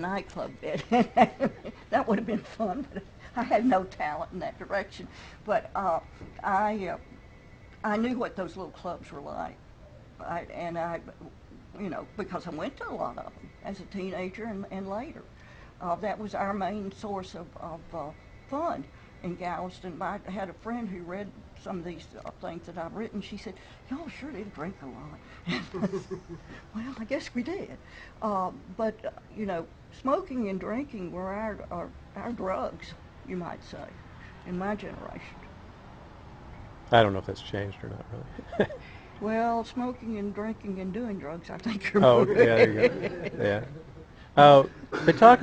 nightclub bit. That would have been fun, but I had no talent in that direction. But I knew what those little clubs were like, and because I went to a lot of them as a teenager and later. That was our main source of fun in Galveston. I had a friend who read some of these things that I've written. She said, "Y'all sure did drink a lot." Well, I guess we did. But smoking and drinking were our drugs, you might say, in my generation. I don't know if that's changed or not, really. Well, smoking and drinking and doing drugs, I think are Oh, moving. yeah, there you go. Yeah. But talk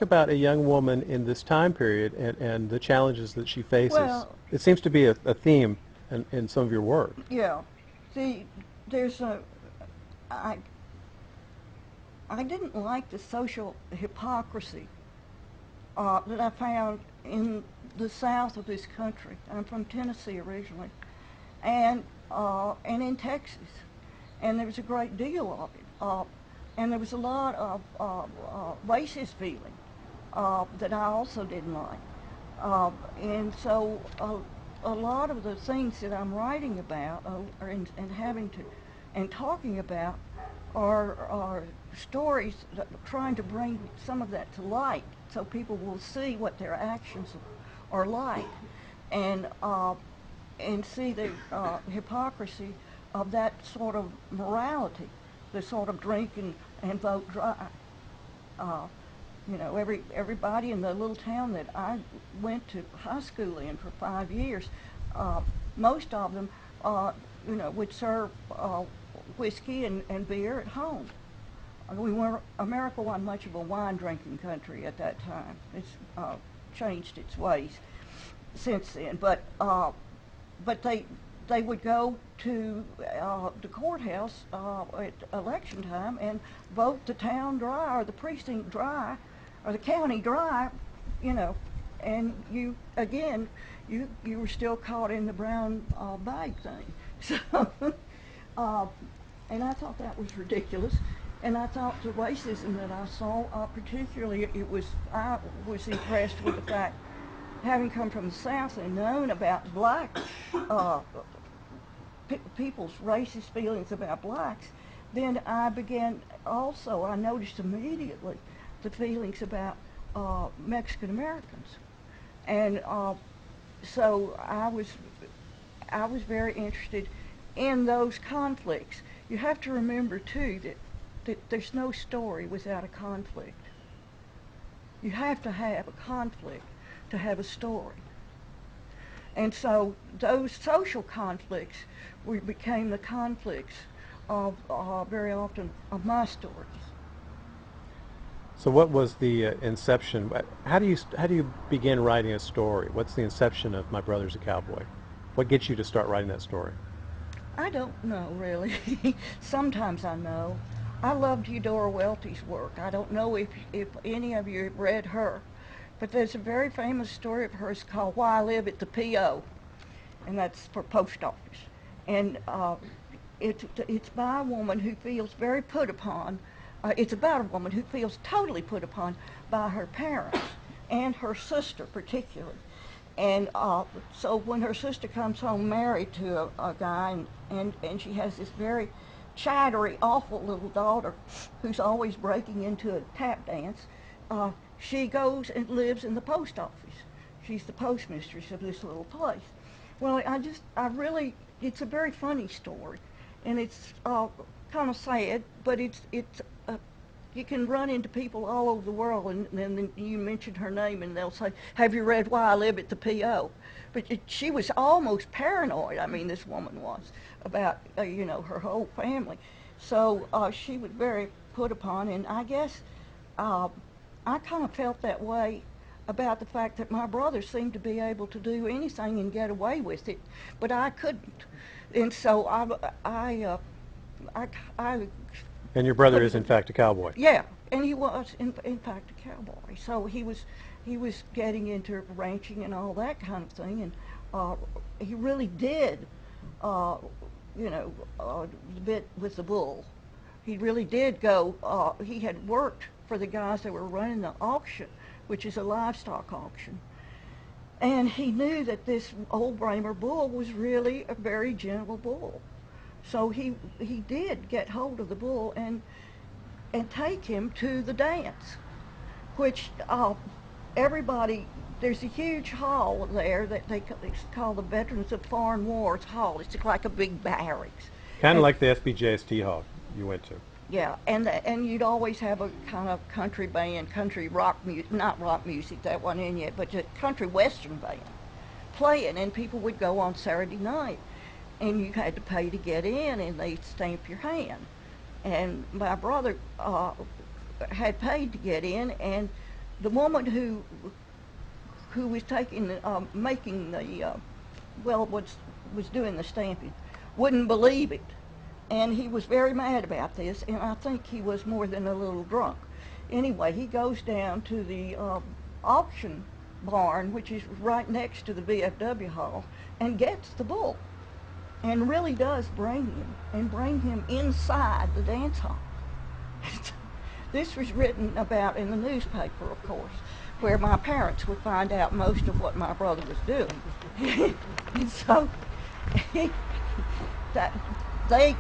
about a young woman in this time period and the challenges that she faces. Well, It seems to be a theme in some of your work. yeah. See, I didn't like the social hypocrisy that I found in the South of this country. I'm from Tennessee originally, and in Texas, and there was a great deal of it, and there was a lot of racist feeling that I also didn't like, and so a lot of the things that I'm writing about and talking about are stories that trying to bring some of that to light so people will see what their actions are like and see the hypocrisy of that sort of morality, the sort of drink and vote dry. Everybody in the little town that I went to high school in for 5 years, most of them, would serve whiskey and beer at home. America wasn't much of a wine drinking country at that time. It's changed its ways since then. But they would go to the courthouse at election time and vote the town dry or the precinct dry or the county dry, and you were still caught in the brown bag thing. So, and I thought that was ridiculous. And I thought the racism that I saw, particularly, I was impressed with the fact, having come from the South and known about black people's racist feelings about blacks, then I noticed immediately the feelings about Mexican Americans. And so I was very interested in those conflicts. You have to remember, too, that there's no story without a conflict. You have to have a conflict to have a story. And so those social conflicts became the conflicts of very often of my stories. So what was the inception? How do you begin writing a story? What's the inception of My Brother's a Cowboy? What gets you to start writing that story? I don't know, really. Sometimes I know. I loved Eudora Welty's work. I don't know if any of you have read her, but there's a very famous story of hers called Why I Live at the P.O., and that's for post office. And it's by a woman who feels very put upon. It's about a woman who feels totally put upon by her parents and her sister particularly. And so when her sister comes home married to a guy, and she has this very chattery, awful little daughter who's always breaking into a tap dance, she goes and lives in the post office. She's the postmistress of this little place. Well, it's a very funny story, and it's kind of sad, but you can run into people all over the world, and then you mention her name, and they'll say, "Have you read Why I Live at the P.O.?" But she was almost paranoid. I mean, this woman was about her whole family. So she was very put upon, and I guess I kind of felt that way about the fact that my brother seemed to be able to do anything and get away with it, but I couldn't. And so I And your brother is in fact a cowboy. yeah, and he was in fact a cowboy. So he was getting into ranching and all that kind of thing, and he really did, the bit with the bull. He really did go. He had worked for the guys that were running the auction, which is a livestock auction. And he knew that this old Bramer bull was really a very gentle bull. So he did get hold of the bull and take him to the dance, which everybody, there's a huge hall there that it's called the Veterans of Foreign Wars Hall. It's like a big barracks. Kind of And like the SBJST hall you went to. yeah, and you'd always have a kind of country band, country rock music, not rock music, that wasn't in yet, but just country western band playing, and people would go on Saturday night, and you had to pay to get in, and they'd stamp your hand. And my brother had paid to get in, and the woman who was making the was doing the stamping wouldn't believe it. And he was very mad about this, and I think he was more than a little drunk. Anyway, he goes down to the auction barn, which is right next to the VFW hall, and gets the bull, and really does bring him inside the dance hall. This was written about in the newspaper, of course, where my parents would find out most of what my brother was doing. And so that they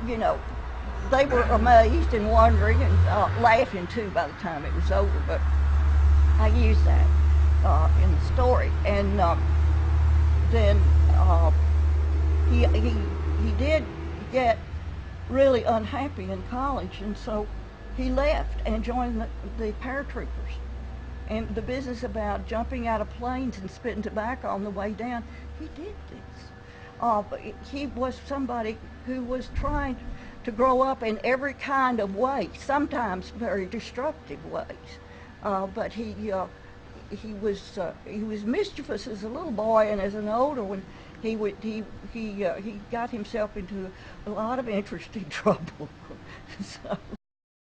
were amazed and wondering and laughing too by the time it was over. But I used that in the story, and then he did get really unhappy in college, and so he left and joined the paratroopers. And the business about jumping out of planes and spitting tobacco on the way down, he did this. He was somebody who was trying to grow up in every kind of way, sometimes very destructive ways. But he was mischievous as a little boy, and as an older one, he got himself into a lot of interesting trouble. So.